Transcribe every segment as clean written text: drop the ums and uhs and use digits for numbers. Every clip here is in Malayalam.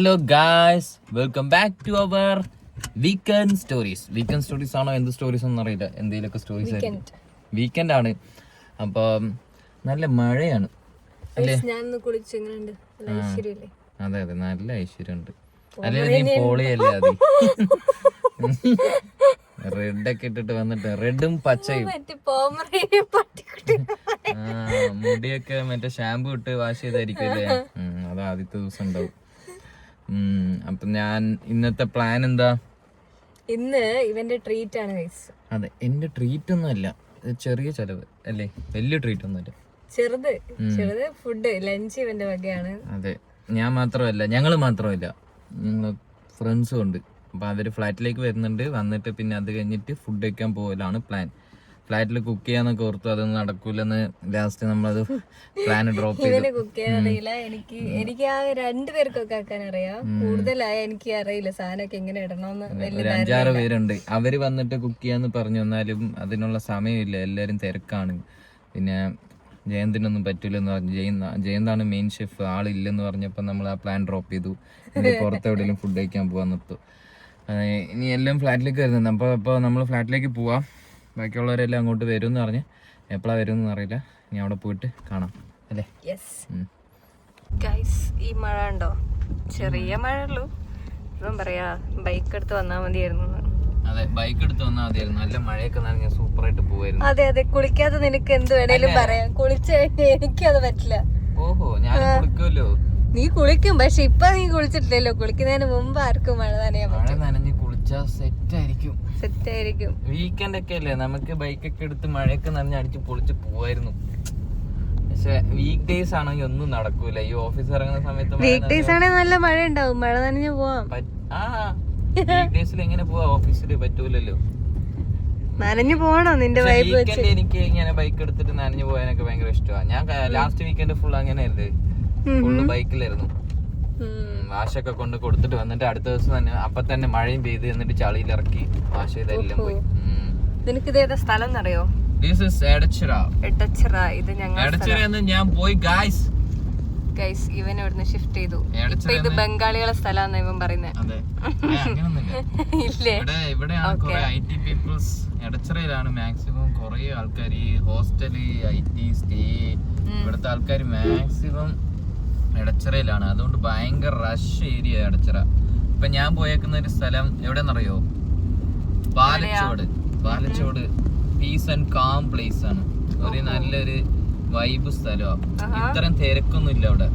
Hello guys, welcome back to our weekend stories. Weekend stories ആണോ എന്ത് സ്റ്റോറീസ് ഒന്നും അറിയില്ല, എന്തെങ്കിലുമൊക്കെ സ്റ്റോറീസ് ആയിരിക്കും. വീക്കെൻഡ് ആണ്, അപ്പം നല്ല മഴയാണ് അല്ലേ? അതെ അതെ, നല്ല ഐശ്വര്യമുണ്ട്. അല്ലെ നീ പോളിയല്ലേ അത് റെഡൊക്കെ ഇട്ടിട്ട് വന്നിട്ട്, റെഡും പച്ചയും മുടിയൊക്കെ മറ്റേ ഷാമ്പു ഇട്ട് വാഷ് ചെയ്തായിരിക്കും അല്ലേ? അത് ആദ്യത്തെ ദിവസം ഉണ്ടാവും. അപ്പൊ ഞാൻ ഇന്നത്തെ പ്ലാൻ എന്താ? ഇന്ന് ഇവന്റെ ട്രീറ്റ് ആണ്. അതെ, എന്റെ ട്രീറ്റ് ഒന്നും അല്ല, ചെറിയ ചെലവ് അല്ലേ, വലിയ ട്രീറ്റ് ഒന്നുമില്ല, ചെറുത് ഫുഡ് ലഞ്ച് ഇവന്റെ വകയാണ്. അതെ, ഞാൻ മാത്രമല്ല, ഞങ്ങള് മാത്രമല്ല, ഞങ്ങള് ഫ്രണ്ട്സും ഉണ്ട്. അപ്പൊ അവര് ഫ്ലാറ്റിലേക്ക് വരുന്നുണ്ട്, വന്നിട്ട് പിന്നെ അത് കഴിഞ്ഞിട്ട് ഫുഡ് കഴിക്കാൻ പോകലാണ് പ്ലാൻ. ഫ്ലാറ്റിൽ കുക്ക് ചെയ്യാന്നൊക്കെ ഓർത്തു, അതൊന്നും നടക്കൂലെന്ന് ലാസ്റ്റ് നമ്മളത് പ്ലാൻ ഡ്രോപ്പ് ചെയ്തു. കുക്ക് ചെയ്യാൻ അറിയില്ല, എനിക്ക് ആ രണ്ടുപേർക്കൊക്കെ ആക്കാൻ അറിയാം, കൂടുതലായ എനിക്ക് അറിയില്ല സാധനമൊക്കെ എങ്ങനെ ഇടണമെന്ന്. ഒരു 5-6 പേരുണ്ട്, അവര് വന്നിട്ട് കുക്ക് ചെയ്യാന്ന് പറഞ്ഞു, എന്നാലും അതിനുള്ള സമയമില്ല, എല്ലാരും തിരക്കാണ്. പിന്നെ ജയന്തിനൊന്നും പറ്റൂലെന്ന് പറഞ്ഞു, ജയന്താണ് മെയിൻ ഷെഫ്, ആളില്ലെന്ന് പറഞ്ഞപ്പോൾ നമ്മൾ ആ പ്ലാൻ ഡ്രോപ്പ് ചെയ്തു. പുറത്ത് എവിടെയെങ്കിലും ഫുഡ് കഴിക്കാൻ പോകാൻ നിർത്തു. ഇനി എല്ലാം ഫ്ലാറ്റിലേക്ക് വരുന്നുണ്ട്. അപ്പോൾ നമ്മൾ ഫ്ലാറ്റിലേക്ക് പോവാം, ബാക്കിയുള്ളവരെല്ലാം അങ്ങോട്ട് വരും എന്ന് പറഞ്ഞ്, എപ്പോഴാണ് വരുമെന്ന് അറിയില്ല. ഇനി അവിടെ പോയിട്ട് കാണാം അല്ലേ? ഈ മഴ ഉണ്ടോ? ചെറിയ മഴ ഉള്ളൂ. ഇപ്പം പറയാ ബൈക്ക് എടുത്ത് വന്നാൽ മതിയായിരുന്നു. അതെ, ബൈക്ക് എടുത്ത് വന്നാൽ മതിയായിരുന്നു. നല്ല മഴയൊക്കെ നനഞ്ഞ സൂപ്പറായിട്ട് പോവായിരുന്നു. അതെ അതെ, കുളിക്കാതെ നിനക്ക് എന്ത് വേണേലും പറയാം, കുളിച്ചു കഴിഞ്ഞാൽ എനിക്കത് പറ്റില്ല. ഓഹോ, ഞാൻ കുളിക്കുമല്ലോ. നീ കുളിക്കും, പക്ഷെ ഇപ്പൊ നീ കുളിച്ചിട്ടില്ലല്ലോ. കുളിക്കുന്നതിന് മുമ്പ് ആർക്കും മഴ നനയാൻ പറ്റും. മഴ നനഞ്ഞ് കുളിച്ചാൽ സെറ്റ് ആയിരിക്കും. വീക്കെൻഡ് ഒക്കെ അല്ലേ, നമുക്ക് ബൈക്കൊക്കെ എടുത്ത് മഴയൊക്കെ നനഞ്ഞ് അടിച്ച് പൊളിച്ച് പോവായിരുന്നു. പക്ഷെ വീക്ക് ഡേയ്സ് ആണെങ്കിൽ ഒന്നും നടക്കൂല. ഈ ഓഫീസ് ഇറങ്ങുന്ന സമയത്ത് വീക്ക് ഡേയ്സ് ആണെങ്കിൽ നല്ല മഴ ഉണ്ടാവും, മഴ നനഞ്ഞു പോവാം. വീക്ക് ഡേയ്സിൽ എങ്ങനെ പോവാ? ഓഫീസിൽ പറ്റൂലല്ലോ, നനഞ്ഞു പോകണോ നിന്റെ വൈബ് വെച്ച്. എനിക്ക് ഇങ്ങനെ ബൈക്ക് എടുത്തിട്ട് നനഞ്ഞു പോകാനൊക്കെ ഭയങ്കര ഇഷ്ടമാണ്. ഞാൻ ലാസ്റ്റ് വീക്കെൻഡ് ഫുൾ അങ്ങനെയല്ലേ, ഫുള്ള് ബൈക്കിലായിരുന്നു. വാഷൊക്കെ കൊണ്ട് കൊടുത്തിട്ട് വന്നിട്ട് അടുത്ത ദിവസം തന്നെ അപ്പൊ തന്നെ മഴയും പെയ്ത്, എന്നിട്ട് ചളിയിലിറക്കി വാഷ് ചെയ്തെല്ലാം പോയി. നിനക്ക് ഇത് ഏതാ സ്ഥലം എന്നറിയോ? This is Edachira. ഇത് ഞങ്ങൾ ഞാൻ പോയി ഗൈസ്. ഇവൻ ഇവിടുന്ന് ഷിഫ്റ്റ് ചെയ്തു. ഇത് ബംഗാളികളെ സ്ഥലമാണ് ഇവൻ പറയുന്നത്. ഇവിടെയാണ് കുറെ IT പീപ്പിൾസ്. എടച്ചിറയിലാണ് മാക്സിമം കുറെ ആൾക്കാർ, ഹോസ്റ്റല്, IT സ്റ്റേ, ഇവിടുത്തെ ആൾക്കാർ മാക്സിമം എടച്ചിറയിലാണ്. അതുകൊണ്ട് ഭയങ്കര റഷ് ഏരിയ എടച്ചിറ. ഇപ്പൊ ഞാൻ പോയേക്കുന്ന ഒരു സ്ഥലം എവിടെന്നറിയോ? Palachod peace and calm place ആണ്. ഒരു നല്ലൊരു വൈബ് സ്ഥലമാണ്. ഇത്രയും തിരക്കൊന്നും ഇല്ല അവിടെ.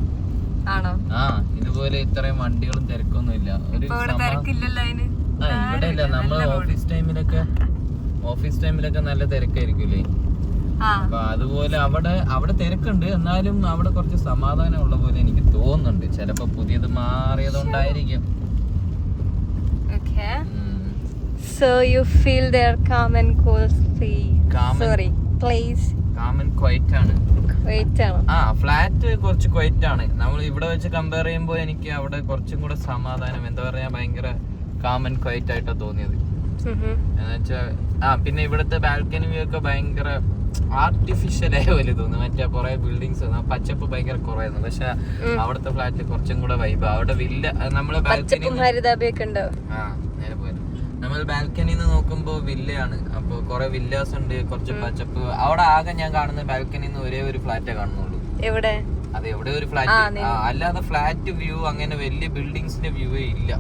ഇതുപോലെ ഇത്രയും വണ്ടികളും തിരക്കൊന്നും ഇല്ല. ഇവിടെ ഇല്ല, നമ്മൾ ഓഫീസ് ടൈമിലൊക്കെ നല്ല തിരക്കായിരിക്കുമല്ലേ. അപ്പൊ അതുപോലെ അവിടെ തിരക്കുണ്ട്, എന്നാലും അവിടെ കുറച്ച് സമാധാനം ഉള്ള പോലെ എനിക്ക് തോന്നുന്നുണ്ട്. ചിലപ്പോ പുതിയത് മാറിയതുകൊണ്ടായിരിക്കും. So you feel their calm and cozy. Place. Calm and quiet ആണ്. ഫ്ലാറ്റ് കുറച്ച് ക്വൈറ്റ് ആണ്. നമ്മൾ ഇവിടെ വെച്ച് കമ്പയർ ചെയ്യുമ്പോൾ എനിക്ക് അവിടെ കുറച്ചും കൂടെ സമാധാനം, എന്താ പറയാ, ഭയങ്കര കാം ആൻഡ് ക്വൈറ്റ് ആയിട്ടാണ് തോന്നിയത്. എന്നുവെച്ചാ പിന്നെ ഇവിടുത്തെ ബാൽക്കണി വ്യൂ ഒക്കെ ഭയങ്കര ആർട്ടിഫിഷ്യൽ ആയ പോലെ തോന്നുന്നു. മറ്റേ കുറെ ബിൽഡിങ്സ്, പച്ചപ്പ് ഭയങ്കര കുറവായിരുന്നു. പക്ഷെ അവിടുത്തെ ഫ്ലാറ്റ് കുറച്ചും കൂടെ വൈബ്. അവിടെ വില്ല, നമ്മളെ ബാൽക്കണി നമ്മൾ ബാൽക്കണിന്ന് നോക്കുമ്പോ വില്ലയാണ്. അപ്പൊ കൊറേ വില്ലാസ് ഉണ്ട്, കുറച്ച് പച്ചപ്പ്. അവിടെ ആകെ ഞാൻ കാണുന്ന ബാൽക്കണിന്ന് ഒരേ ഒരു ഫ്ലാറ്റേ കാണുന്നുള്ളൂ. അതെ, എവിടെ ഒരു ഫ്ലാറ്റ്, അല്ലാതെ ഫ്ലാറ്റ് വ്യൂ അങ്ങനെ വലിയ ബിൽഡിങ്സിന്റെ വ്യൂ ഇല്ല.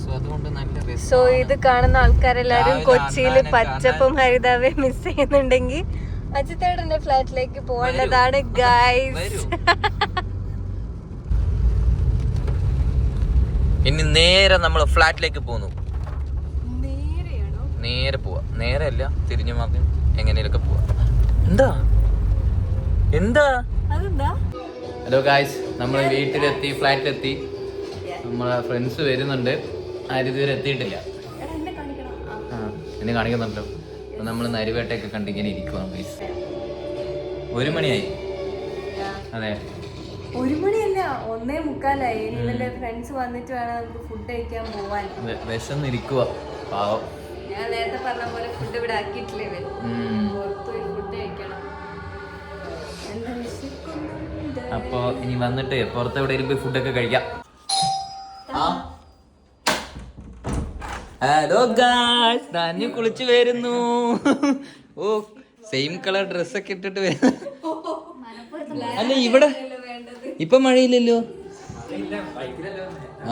സോ അതുകൊണ്ട് നല്ല രസം. സോ ഇത് കാണുന്ന ആൾക്കാരെല്ലാരും കൊച്ചിയിൽ പച്ചപ്പും ഹരിതാപയും മിസ് ചെയ്യുന്നുണ്ടെങ്കിൽ അജിത്തേട്ടന്റെ ഫ്ലാറ്റിലേക്ക് പോകേണ്ടതാണ് ഗൈസ്. ഇനി നേരെ നമ്മൾ ഫ്ലാറ്റിലേക്ക് പോന്നു. നേരെ പോവാ, നേരെ അല്ല, തിരിഞ്ഞു മാറും, എങ്ങനെയൊക്കെ പോവാ. എന്താ ഹലോ ഗായ്സ്, നമ്മൾ വീട്ടിലെത്തി, ഫ്ലാറ്റിലെത്തി. നമ്മളെ ഫ്രണ്ട്സ് വരുന്നുണ്ട്, ആരും ഇതുവരെ എത്തിയിട്ടില്ല. എന്നെ കാണിക്കുന്നുണ്ടല്ലോ. അപ്പൊ നമ്മൾ നരിവേട്ടയൊക്കെ കണ്ടിങ്ങനെ ഇരിക്കുവാണ് ഗൈസ്. 1 മണിയായി. അതെ, 1 മണിയല്ല, 1:45. ഇവന്റെ ഫ്രണ്ട്സ് വന്നിട്ട് വേണം നമുക്ക് ഫുഡ് കഴിക്കാൻ പോവാൻ. വിശന്നിരിക്കുക പാവം. ഞാൻ നേരത്തെ പറഞ്ഞ പോലെ ഫുഡ് ഇവിടെ ആക്കിയിട്ടില്ലേ, പുറത്തുപോയി ഫുഡ് കഴിക്കണം. അപ്പൊ ഇനി വന്നിട്ട് പുറത്ത് എവിടെയെങ്കിലും പോയി ഫുഡൊക്കെ കഴിക്കാം. ഹലോ ഗായ്സ്, നനഞ്ഞു കുളിച്ചു വരുന്നു. ഓ സെയിം കളർ ഡ്രസ്സൊക്കെ ഇട്ടിട്ട് വരുന്നു. അല്ല ഇവിടെ ഇപ്പൊ മഴയില്ലല്ലോ.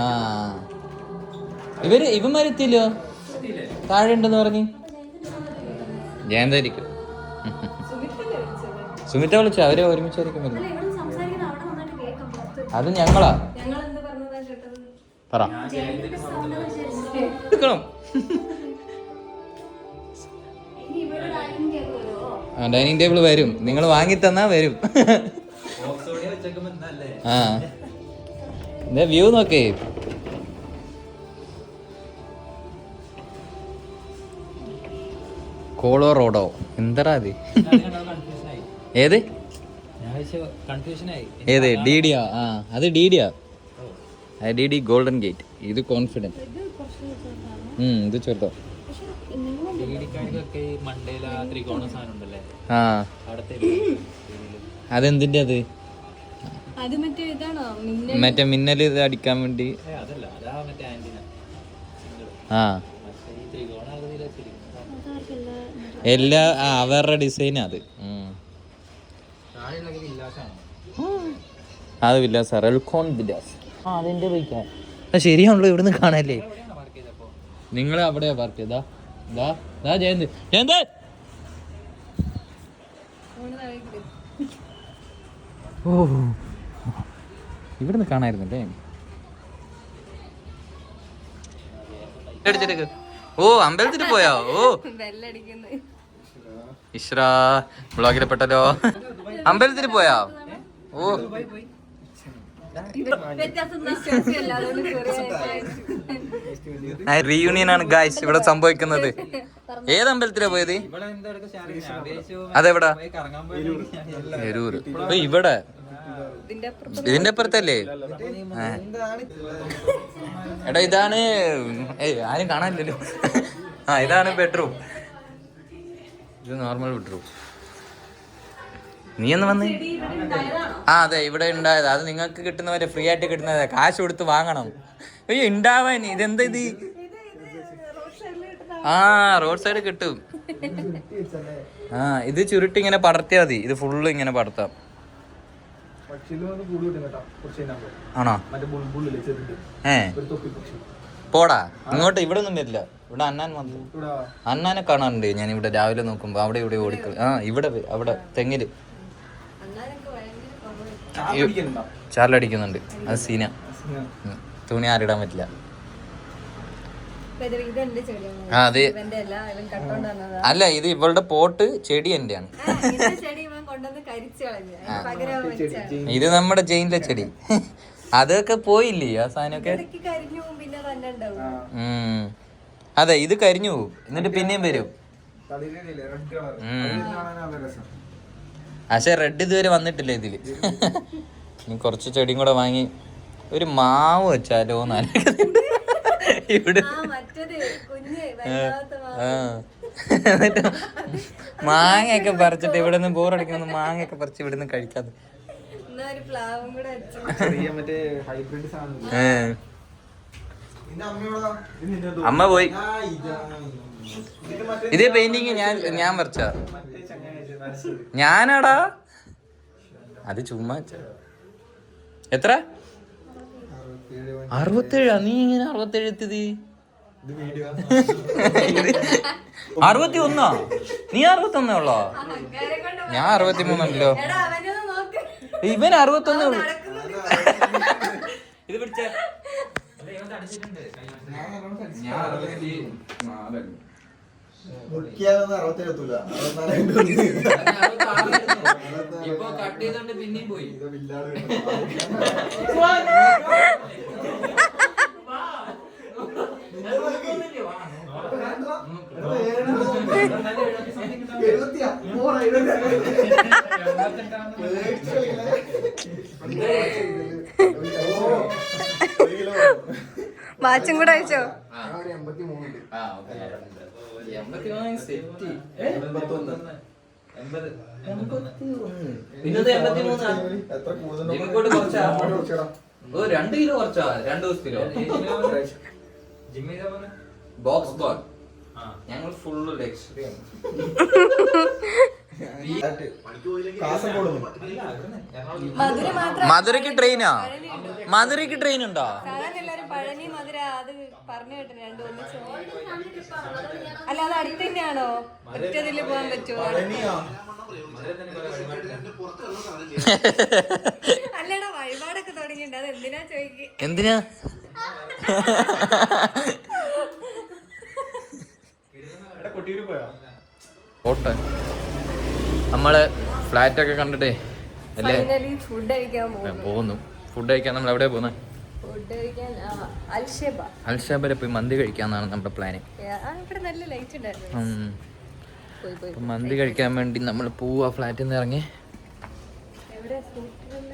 ആ ഇവന്മാരെത്തില്ലോ, താഴെ ഉണ്ടെന്ന് പറഞ്ഞ്. ജയന്തായിരിക്കും. സുമിത്ത വിളിച്ചോ? അവരെ ഒരുമിച്ചായിരിക്കും വരുന്നത്. അത് ഞങ്ങളാ പറ. ഡൈനിങ് ടേബിൾ വരും, നിങ്ങൾ വാങ്ങി തന്നാ വരും. ആ എന്താ വ്യൂ നോക്കേ. കോളോറോഡോ എന്തടാ അത്? ഏത് ഏത് ഡിഡിയാ? ആ അത് ഡിഡിയാ. DD golden gate. ഇത് കോൺഫിഡൻറ്റ്. ഇത് ചെറുതോ? ആ അതെന്തിന്റെ അത്? മറ്റേ മിന്നൽ ഇത് അടിക്കാൻ വേണ്ടി. ആ എല്ലാ അവരുടെ ഡിസൈനാ അത്. അത് വില്ലാസ്, റെൽക്കോൺ വില്ലാസ്. ആ അതിന്റെ ബൈക്കാ. ശരിയാണല്ലോ, ഇവിടുന്ന് കാണാല്ലേ. നിങ്ങൾ അവിടെയാ പാർക്ക് ചെയ്താ? ജയന്ത് ജയന്ത് ഓ ഇവിടുന്ന് കാണായിരുന്നല്ലേ. ഓ അമ്പലത്തിൽ പോയോ? ഓ ഇശ്രാ വ്ളോഗിൽ പെട്ടല്ലോ. അമ്പലത്തിൽ പോയാ? ഓ റീയൂണിയൻ ആണ് ഗായ്സ് ഇവിടെ സംഭവിക്കുന്നത്. ഏത് അമ്പലത്തിലാ പോയത്? അതെവിടാ? എരൂര്. ഇവിടെ ഇതിന്റെ അപ്പുറത്തല്ലേ? എടാ ഇതാണ്. ആരും കാണാനില്ലല്ലോ. ആ ഇതാണ് ബെഡ്റൂം. ഇത് നോർമൽ ബെഡ്റൂം. നീ എന്ന് വന്ന്? ആ അതെ ഇവിടെ ഉണ്ടായത്. അത് നിങ്ങൾക്ക് കിട്ടുന്നവരെ ഫ്രീ ആയിട്ട് കിട്ടുന്നത്, കാശ് കൊടുത്ത് വാങ്ങണം. അയ്യോ ഉണ്ടാവാൻ. ഇതെന്താ ഇത്? ആ റോഡ് സൈഡ് കിട്ടും. ആ ഇത് ചുരുട്ടി ഇങ്ങനെ പടർത്തിയാ മതി. ഇത് ഫുള്ള് ഇങ്ങനെ പടർത്താം. ആണോ? പോടാ ഇങ്ങോട്ട്. ഇവിടെ ഒന്നും വരില്ല. ഇവിടെ അന്നാൻ വന്നു. അന്നാനെ കാണാറുണ്ട് ഞാൻ ഇവിടെ രാവിലെ നോക്കുമ്പോ. അവിടെ ഇവിടെ ഓടിക്കളി. ആ ഇവിടെ അവിടെ തെങ്ങില് ചാറിലടിക്കുന്നുണ്ട്. അത് സീന. തുണി ആരിടാൻ പറ്റില്ല. അതെ അല്ല ഇത് ഇവളുടെ പോട്ട് ചെടി എന്റെയാണ്. ഇത് നമ്മുടെ ജെയിനിലെ ചെടി. അതൊക്കെ പോയില്ലേ ആ സാധനമൊക്കെ? അതെ ഇത് കരിഞ്ഞു പോവും, എന്നിട്ട് പിന്നെയും വരും. പക്ഷെ റെഡ് ഇതുവരെ വന്നിട്ടില്ല ഇതില്. ഇനി കുറച്ച് ചെടിയും കൂടെ വാങ്ങി ഒരു മാവ് വെച്ചാലോ എന്നാലോചിക്കുന്നുണ്ട്. ഇവിടെ എന്നിട്ട് മാങ്ങയൊക്കെ പറിച്ചിട്ട് ഇവിടെ നിന്ന് ബോറടിക്കുന്ന മാങ്ങയൊക്കെ പറിച്ച് ഇവിടെ നിന്ന് കഴിക്കാതെ. അമ്മ പോയി. ഇതേ പെയിന്റിങ് ഞാൻ വരച്ച. ഞാനാടാ. അത് ചുമ്മാ. എത്ര? 67. നീ ഇങ്ങനെ 67 എത്തിയത്? 61. നീ 61 ഉള്ളോ? ഞാൻ 63 ഉണ്ടല്ലോ. ഇവൻ 61 ഉള്ളു. ഇത് പിടിച്ച ഇപ്പൊ കട്ട് ചെയ്തോണ്ട് പിന്നെയും പോയി. വാച്ചും കൂടെ അയച്ചോ? പിന്നെ 2 കിലോ കുറച്ചാ 2 ദിവസത്തിലോ. ബോക്സ് ബോൾ ഞങ്ങൾ ഫുള്ള് ലക്ഷറി മധുരക്ക് ട്രെയിനാ മധുരക്ക് ട്രെയിൻ ഉണ്ടോ പഴനി മധുര അത് പറഞ്ഞു കേട്ടു രണ്ടും ഒന്നിച്ച് അല്ല അത് അടുത്ത് തന്നെയാണോ ഒറ്റതില് പോകാൻ പറ്റുമോ അല്ലടാ വഴിപാടൊക്കെ തുടങ്ങിയിട്ടുണ്ട് അത് എന്തിനാ ചോദിക്കുക എന്തിനാ ഓട്ടെ നമ്മള് ഫ്ലാറ്റ് ഒക്കെ കണ്ടിട്ടേ അല്ലേ ഫുഡ് കഴിക്കാൻ പോകുന്നു ഫുഡ് കഴിക്കാൻ നമ്മൾ എവിടെയാ പോകുന്നത് ഫുഡ് കഴിക്കാൻ അൽഷാബിലെ പോയി മന്തി കഴിക്കാന്നാണ് നമ്മുടെ പ്ലാന് ഇവിടെ നല്ല ലൈറ്റ് ഉണ്ടായിരുന്നു മന്തി കഴിക്കാൻ വേണ്ടി നമ്മൾ പോവാ ഫ്ലാറ്റിൽ നിന്ന് ഇറങ്ങി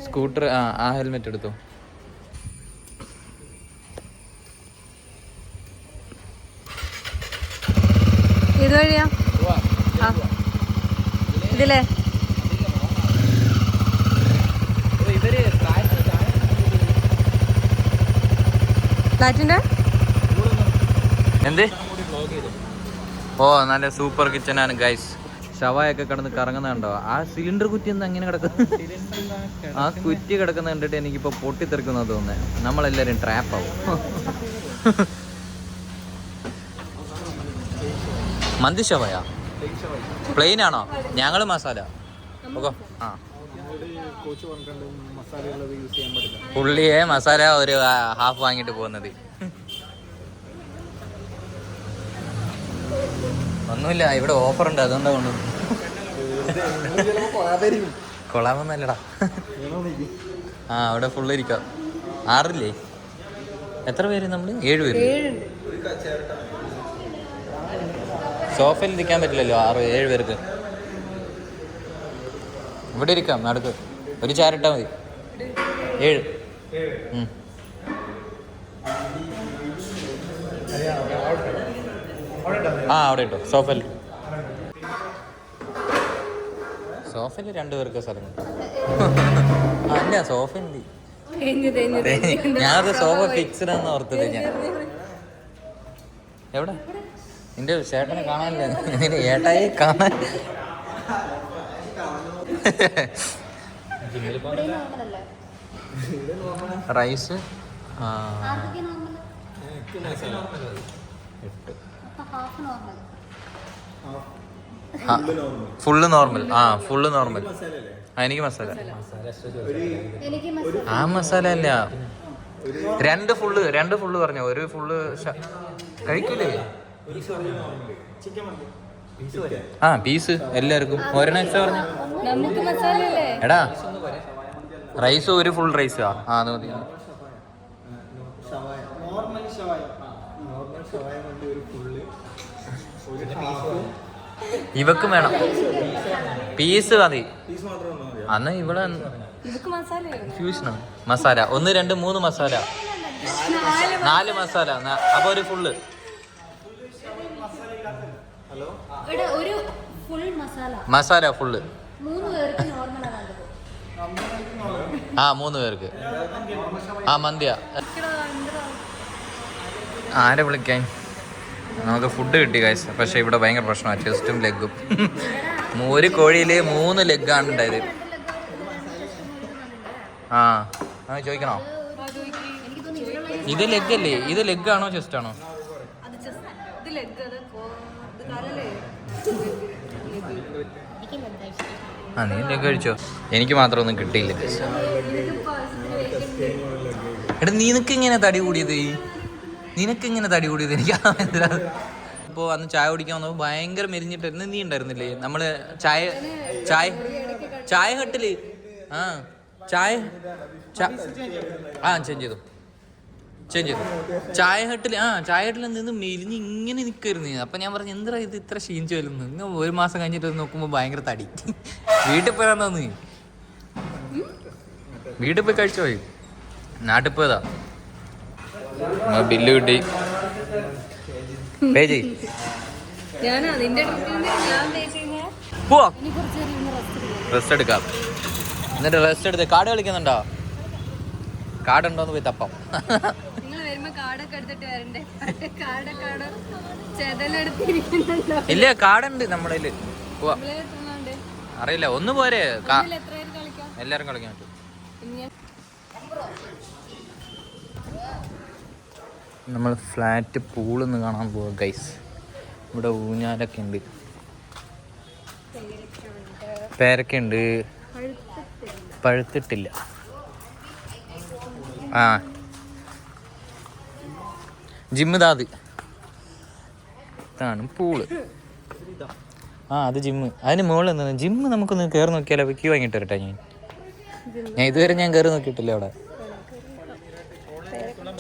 സ്കൂട്ടർ ആ ഹെൽമെറ്റ് എടുത്തു ഇതുവഴിയാ ഇതിലേ ഫ്ലാറ്റിന്റെ എന്ത് ഓ നല്ല സൂപ്പർ കിച്ചൺ ആണ് ഗൈസ് ഷവായൊക്കെ കിടന്ന് കറങ്ങുന്ന കണ്ടോ ആ സിലിണ്ടർ കുറ്റി എന്താ അങ്ങനെ കിടക്കുന്നു ആ കുറ്റി കിടക്കുന്ന കണ്ടിട്ട് എനിക്കിപ്പോ പൊട്ടിത്തെറിക്കുന്ന തോന്നുന്നത് നമ്മളെല്ലാരും ട്രാപ്പ് ആവും മന്തി ഷവായാ പ്ലെയിൻ ആണോ ഞങ്ങള് മസാല ഓക്കോ ആ പുള്ളിയെ മസാല ഒരു ഹാഫ് വാങ്ങിട്ട് പോകുന്നത് ഒന്നുമില്ല ഇവിടെ ഓഫർ ഉണ്ട് അതുകൊണ്ടാ കൊണ്ടു കൊള്ളാമെന്നല്ലടാ ആ അവിടെ ഫുള്ള് ഇരിക്കാം 6 എത്ര പേര് നമ്മള് 7 പേര് സോഫയിൽ ഇരിക്കാൻ പറ്റില്ലല്ലോ 6-7 പേർക്ക് ഇവിടെ ഇരിക്കാം നടുക്ക് ഒരു ചാരിട്ടാ മതി 7 ആ അവിടെ ഇട്ടോ സോഫയിൽ 2 പേർക്ക് സ്ഥലം അല്ല സോഫ ഉണ്ട് ഞാനത് സോഫ ഫിക്സ്ഡ് ആണെന്ന് ഓർത്തത് ഞാൻ എവിടെ നിന്റെ ചേട്ടനെ കാണാനില്ല നിന്റെ ഏട്ടായി കാണാൻ rice full normal full normal എനിക്ക് മസാല ആ മസാല അല്ല 2 ഫുള്ള് പറഞ്ഞു ഒരു ഫുള്ള് കഴിക്കില്ലേ ആ പീസ് എല്ലാവർക്കും ഒരെണ്ണം എക്സ്ട്രാ പറഞ്ഞു എടാ റൈസ് ഒരു ഫുൾ റൈസ് അത് മതി ഇവക്കും വേണം പീസ് മതി അന്ന് ഇവിടെ ഫ്യൂഷനോ മസാല 1 2 3 മസാല 4 മസാല അപ്പൊ ഒരു ഫുള്ള് മസാല ഫുള്ള് 3 പേർക്ക് മന്തിയാ ആരെ വിളിക്കാൻ നമുക്ക് ഫുഡ് കിട്ടി ഗൈസ് പക്ഷെ ഇവിടെ ഭയങ്കര പ്രശ്നമാണ് ചെസ്റ്റും ലെഗും ഒരു കോഴിയിൽ 3 ലെഗാണ് ഉണ്ടായത് ചോദിക്കണോ ഇത് ലെഗ് അല്ലേ ഇത് ലെഗ് ആണോ ചെസ്റ്റ് ആണോ നീ ലെഗ് കഴിച്ചോ എനിക്ക് മാത്രം ഒന്നും കിട്ടിയില്ല എടാ നിനക്ക് ഇങ്ങനെ തടി കൂടിയത് എനിക്ക് എന്തിനാ ഇപ്പോൾ അന്ന് ചായ കുടിക്കാൻ വന്നപ്പോൾ ഭയങ്കര മെലിഞ്ഞിട്ടായിരുന്നു നീ ഉണ്ടായിരുന്നില്ലേ നമ്മള് ചായ ഹട്ടില് ചായ ചേഞ്ച് ചെയ്തു ചായ ഹട്ടിൽ നിന്ന് മെലിഞ്ഞ് ഇങ്ങനെ നിൽക്കായിരുന്നു. അപ്പൊ ഞാൻ പറഞ്ഞു എന്താ ഇത് ഇത്ര ക്ഷീണിച്ചു വരുന്നു. ഇന്ന് 1 മാസം കഴിഞ്ഞിട്ട് നോക്കുമ്പോ ഭയങ്കര തടി. വീട്ടിൽ പോയി തന്നു വീട്ടിൽ പോയി കഴിച്ചു പോയി നാട്ടിൽ പോയതാ. ബില്ല് കിട്ടി പേ ചെയ് റെസ്റ്റ് എടുക്കാം. എന്നിട്ട് റെസ്റ്റ് എടുത്ത് കാർഡ് കളിക്കുന്നുണ്ടോ? കാർഡ് ഉണ്ടോന്ന് പോയി തപ്പാം. കാർഡൊക്കെ എടുത്തിട്ട് വരണ്ടേ? കാർഡൊക്കെ ചെതലെടുത്തിരിക്കുന്നുണ്ടോ? ഇല്ല, കാർഡുണ്ട് നമ്മുടെ കയ്യില്. പോവാ. അറിയില്ല, ഒന്ന് പോരെ. എല്ലാരും കളിക്കാൻ പറ്റും. നമ്മൾ ഫ്ലാറ്റ് പൂളൊന്ന് കാണാൻ പോവാ ഗൈസ്. ഇവിടെ ഊഞ്ഞാലൊക്കെ ഉണ്ട്, പേരക്കുണ്ട്, പഴുത്തിട്ടില്ല. ആ ജിമ്മ് ഇതാണ് പൂള്. ആ അത് ജിമ്മ്. അതിന് മുകളിൽ നിന്ന് ജിമ്മ് നമുക്കൊന്ന് കയറി നോക്കിയാലോ? ക്യൂ വാങ്ങിട്ട് വരട്ടെ. ഞാൻ ഇതുവരെ കയറി നോക്കിയിട്ടില്ല അവിടെ.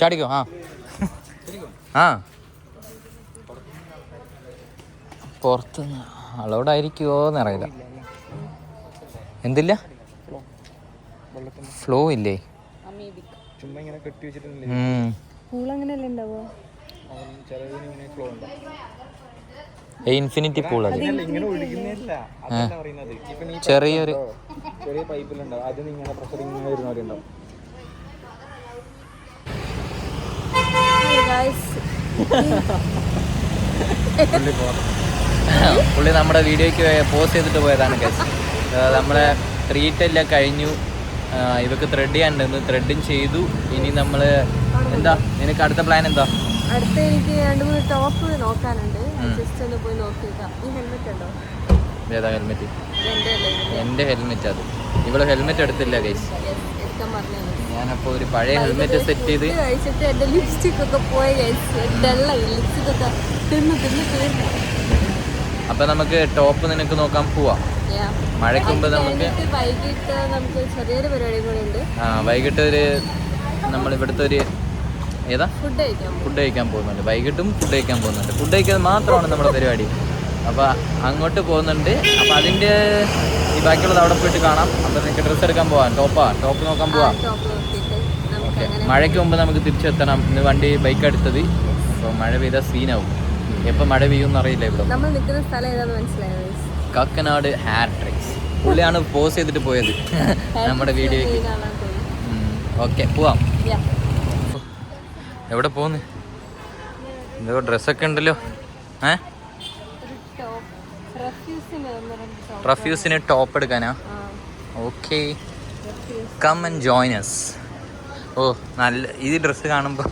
ചാടിക്കോ. ആ പുറത്തുനിന്ന് അളോടായിരിക്കുമോ എന്നറിയില്ല. എന്തില്ല? ഫ്ലോ ഇല്ലേ? Infinity pool. അത് ചെറിയൊരു പുള്ളി നമ്മുടെ വീഡിയോയ്ക്ക് പോസ്റ്റ് ചെയ്തിട്ട് പോയതാണ് ഗൈസ്. നമ്മളെ ട്രീറ്റ് എല്ലാം കഴിഞ്ഞു. ഇവക്ക് ത്രെഡ് ചെയ്യാനുണ്ട്, ത്രെഡും ചെയ്തു. ഇനി നമ്മള് എന്താ, നിനക്ക് അടുത്ത പ്ലാൻ എന്താ? അടുത്ത എനിക്ക് 2-3 ടോപ്പ് നോക്കാനുണ്ട്. ജസ്റ്റ് ഒന്ന് പോയി നോക്കിയേക്കാം. ഈ ഹെൽമെറ്റ് ഉണ്ടോ? ഏതാ ഹെൽമെറ്റ്? എന്റെ ഹെൽമെറ്റ്. അത് ഇവിടെ ഹെൽമെറ്റ് എടുത്തില്ല ഗൈസ്. ഞാനപ്പോ ഒരു പഴയ ഹെൽമെറ്റ് സെറ്റ് ചെയ്ത് കഴിച്ചിട്ട് എന്റെ ലിപ്സ്റ്റിക് ഒക്കെ പോയി ഗൈസ്. ലിപ്സ്റ്റിക് ഒക്കെ തീർന്നു. അപ്പൊ നമുക്ക് ടോപ്പ് നിനക്ക് നോക്കാൻ പോവാം. മഴയ്ക്ക് മുമ്പ് നമുക്ക് വൈകിട്ട് നമുക്ക് ചെറിയൊരു പരിപാടി കൂടെ ഉണ്ട്. വൈകിട്ട് ഒരു നമ്മൾ ഇവിടുത്തെ ഒരു ഏതാ ഫുഡ് കഴിക്കാൻ പോകുന്നുണ്ട്. വൈകിട്ടും ഫുഡ് കഴിക്കാൻ പോകുന്നുണ്ട്. ഫുഡ് കഴിക്കാൻ മാത്രമാണ് നമ്മുടെ പരിപാടി. അപ്പോൾ അങ്ങോട്ട് പോകുന്നുണ്ട്. അപ്പോൾ അതിൻ്റെ ഈ ബാക്കിയുള്ളത് അവിടെ പോയിട്ട് കാണാം. അപ്പോൾ നിങ്ങൾക്ക് ഡ്രസ്സ് എടുക്കാൻ പോവാം. ടോപ്പ് നോക്കാൻ പോവാം. ഓക്കെ. മഴയ്ക്ക് മുമ്പ് നമുക്ക് തിരിച്ചെത്തണം. ഇന്ന് വണ്ടി ബൈക്ക് എടുത്തത്. അപ്പോൾ മഴ പെയ്താൽ സീനാവും. എപ്പോൾ മഴ പെയ്യുമെന്ന് അറിയില്ല. ഇവിടെ നമ്മൾ നിൽക്കുന്ന സ്ഥലം ഏതാണെന്ന് മനസ്സിലായോ? Kakkanad hair tricks. പുള്ളിയാണ് പോസ്റ്റ് ചെയ്തിട്ട് പോയത് നമ്മുടെ വീഡിയോയ്ക്ക്. ഓക്കെ, പോവാം. എവിടെ പോന്ന്? എന്തോ ഡ്രസ്സൊക്കെ ഉണ്ടല്ലോ. റഫ്യൂസിന് ടോപ്പ് എടുക്കാനാ? Okay, come and join us. ഓ നല്ല ഈ ഡ്രസ്സ് കാണുമ്പോൾ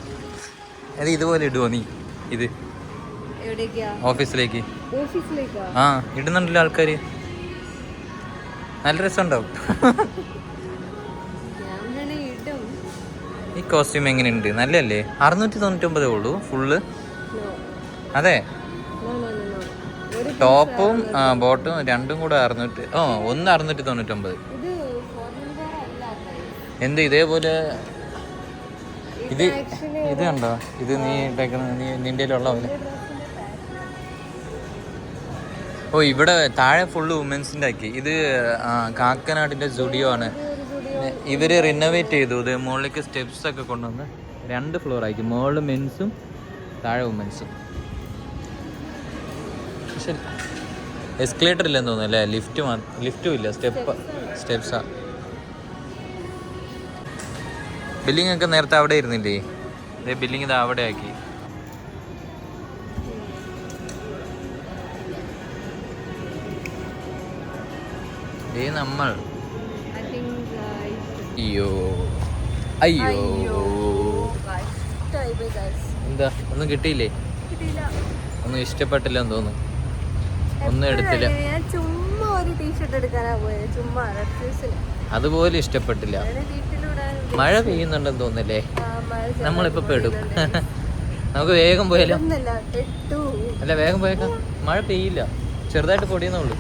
അത് ഇതുപോലെ ഇടുവോ നീ? ഇത് ഓഫീസിലേക്ക് ഇടുന്നുണ്ടല്ലോ ആൾക്കാര്. നല്ല രസമുണ്ടാവും. ഈ കോസ്റ്റ്യൂം എങ്ങനെയുണ്ട്? നല്ലല്ലേ? 699 ഉള്ളൂ ഫുള്ള്. അതെ, ടോപ്പും ബോട്ടും രണ്ടും കൂടെ 699. എന്ത് ഇതേപോലെ ഇത് കണ്ടോ? ഇത് നീ നിന്റെ ഉള്ള പോലെ. ഓ ഇവിടെ താഴെ ഫുള്ള് വുമൻസിൻ്റെ ആക്കി. ഇത് കാക്കനാടിൻ്റെ സ്റ്റുഡിയോ ആണ്. ഇവര് റിനോവേറ്റ് ചെയ്തു. ഇത് മുകളിലേക്ക് സ്റ്റെപ്സ് ഒക്കെ കൊണ്ടുവന്ന് 2 ഫ്ലോർ ആക്കി. മുകളിൽ മെൻസും താഴെ വുമൻസും. പക്ഷെ എസ്കലേറ്റർ ഇല്ലെന്ന് തോന്നുന്നു അല്ലേ? ലിഫ്റ്റും ഇല്ല, സ്റ്റെപ്സാ. ബില്ലിംഗ് ഒക്കെ നേരത്തെ അവിടെ ഇരുന്നില്ലേ? ഇതേ ബില്ലിംഗ് ഇത് അവിടെ ആക്കി. നമ്മൾ അയ്യോ എന്താ ഒന്നും കിട്ടിയില്ലേ? ഒന്നും ഇഷ്ടപ്പെട്ടില്ലെന്ന് തോന്നുന്നു. ഒന്നും എടുത്തില്ല. അതുപോലെ ഇഷ്ടപ്പെട്ടില്ല. മഴ പെയ്യുന്നുണ്ടെന്ന് തോന്നുന്നില്ലേ? നമ്മളിപ്പോ പെടും. നമുക്ക് വേഗം പോയാലോ? അല്ല വേഗം പോയേക്കാം. മഴ പെയ്യില്ല, ചെറുതായിട്ട് പൊടിയെന്നുള്ളൂ.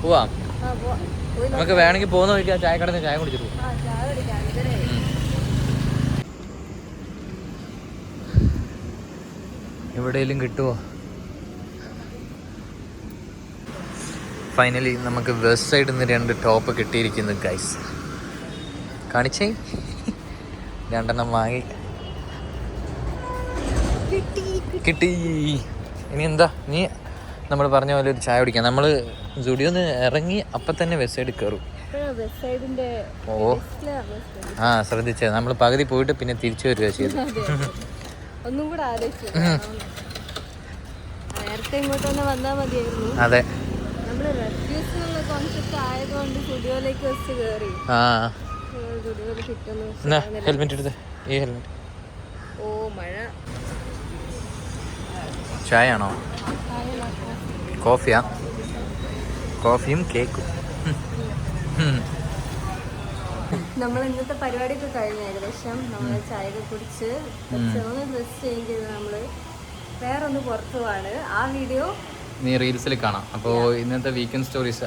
പോവാം. നമുക്ക് വേണമെങ്കിൽ പോകുന്ന വഴിക്ക് ചായക്കടന്ന് ചായ കുടിച്ചിട്ട് പോകും. എവിടെയെങ്കിലും കിട്ടുമോ? ഫൈനലി നമുക്ക് വെസ്റ്റ് സൈഡിൽ നിന്ന് 2 ടോപ്പ് കിട്ടിയിരിക്കുന്നു ഗൈസ്. കാണിച്ചേ, 2 വാങ്ങി. കിട്ടി. ഇനി എന്താ? നീ നമ്മൾ പറഞ്ഞ പോലെ ഒരു ചായ കുടിക്കാം. നമ്മൾ സ്റ്റുഡിയോന്ന് ഇറങ്ങി അപ്പം തന്നെ വെസ്റ്റ് സൈഡിൽ കയറും. ഓ ശ്രദ്ധിച്ചേ. നമ്മൾ പകുതി പോയിട്ട് പിന്നെ തിരിച്ചു വരിക ചെയ്തു. ഒന്നും കൂടെ ആലോചിച്ചു. നേരത്തെ ഇങ്ങോട്ട് തന്നെ വന്നാൽ മതിയായിരുന്നു. അതെ, നമ്മള് റെഫ്യൂസ് എന്നുള്ള കോൺസെപ്റ്റ് ആയതുകൊണ്ട് സ്റ്റുഡിയോയിലേക്ക് ബസ് കയറി. സ്റ്റുഡിയോയിൽ കിട്ടുന്നു. ഹെൽമെറ്റ് എടുത്ത്. ഈ ഹെൽമെറ്റ്. ഓ മഴ. ചായ ആണോ? കോഫിയാ? കോഫിയും കേക്കും. നമ്മൾ ഇന്നത്തെ പരിപാടിയൊക്കെ കഴിഞ്ഞ ഏകദേശം. നമ്മൾ ചായയൊക്കെ കുടിച്ച് ഒന്ന് ഡ്രസ് ചേഞ്ച് ചെയ്ത് നമ്മള് വേറെ ഒന്ന് പുറത്തു പോവാണ്. ആ വീഡിയോ നീ റീൽസിൽ കാണാം. അപ്പോൾ ഇന്നത്തെ വീക്കെൻഡ് സ്റ്റോറീസ്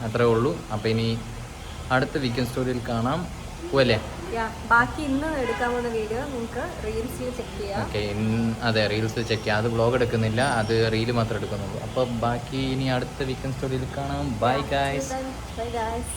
അത്രേ ഉള്ളൂ. അപ്പോൾ ഇനി അടുത്ത വീക്കെൻഡ് സ്റ്റോറിയിൽ കാണാം പോവല്ലേ? ബാക്കി ഇന്ന് എടുക്കാൻ പോകുന്ന വീഡിയോ നിങ്ങൾക്ക് റീൽസിൽ ചെക്ക് ചെയ്യാം. ഓക്കെ, അതെ, റീൽസ് ചെക്ക് ചെയ്യാം. അത് വ്ളോഗ് എടുക്കുന്നില്ല, അത് റീല് മാത്രമേ എടുക്കുന്നുള്ളൂ. അപ്പോൾ ബാക്കി ഇനി അടുത്ത വീക്കെൻഡ് സ്റ്റോറിയിൽ കാണാം. Bye guys. Bye guys.